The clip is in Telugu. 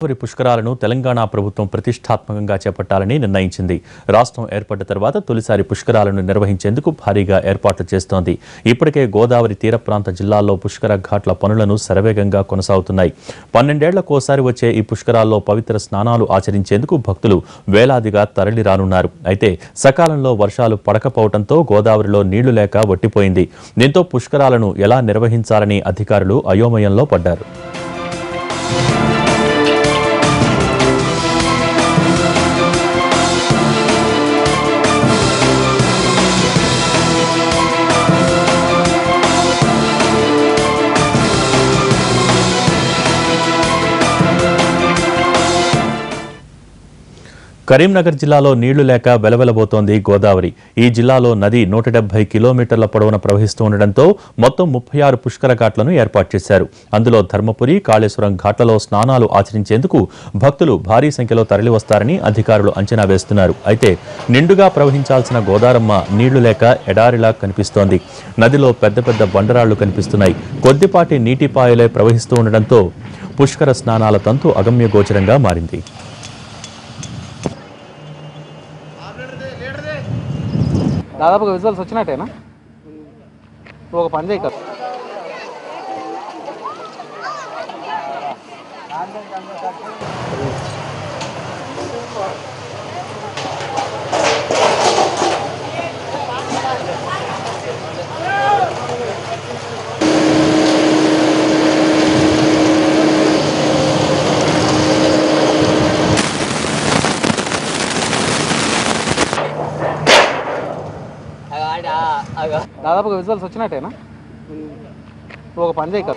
గోదావరి పుష్కరాలను తెలంగాణ ప్రభుత్వం ప్రతిష్టాత్మకంగా చేపట్టాలని నిర్ణయించింది. రాష్ట్రం ఏర్పడ్డ తర్వాత తొలిసారి పుష్కరాలను నిర్వహించేందుకు భారీగా ఏర్పాట్లు చేస్తోంది. ఇప్పటికే గోదావరి తీర ప్రాంత జిల్లాల్లో పుష్కర ఘాట్ల పనులను శరవేగంగా కొనసాగుతున్నాయి. 12 ఏళ్లకోసారి వచ్చే ఈ పుష్కరాల్లో పవిత్ర స్నానాలు ఆచరించేందుకు భక్తులు వేలాదిగా తరలిరానున్నారు. అయితే సకాలంలో వర్షాలు పడకపోవడంతో గోదావరిలో నీళ్లు లేక వట్టిపోయింది. దీంతో పుష్కరాలను ఎలా నిర్వహించాలని అధికారులు అయోమయంలో పడ్డారు. కరీంనగర్ జిల్లాలో నీళ్లు లేక వెలవెలబోతోంది గోదావరి. ఈ జిల్లాలో నది 170 కిలోమీటర్ల పొడవున ప్రవహిస్తూ ఉండడంతో మొత్తం 36 పుష్కర ఘాట్లను ఏర్పాటు చేశారు. అందులో ధర్మపురి, కాళేశ్వరం ఘాట్లలో స్నానాలు ఆచరించేందుకు భక్తులు భారీ సంఖ్యలో తరలివస్తారని అధికారులు అంచనా వేస్తున్నారు. అయితే నిండుగా ప్రవహించాల్సిన గోదారమ్మ నీళ్లు లేక ఎడారిలా కనిపిస్తోంది. నదిలో పెద్ద పెద్ద బండరాళ్లు కనిపిస్తున్నాయి. కొద్దిపాటి నీటిపాయలే ప్రవహిస్తూ ఉండడంతో పుష్కర స్నానాల తంతు అగమ్య గోచరంగా మారింది. దాదాపుగా విజువల్స్ వచ్చినట్టేనా? ఒక పని చేయ దాదాపుగా విజువల్స్ వచ్చినట్టేనా? ఒక పని చేయ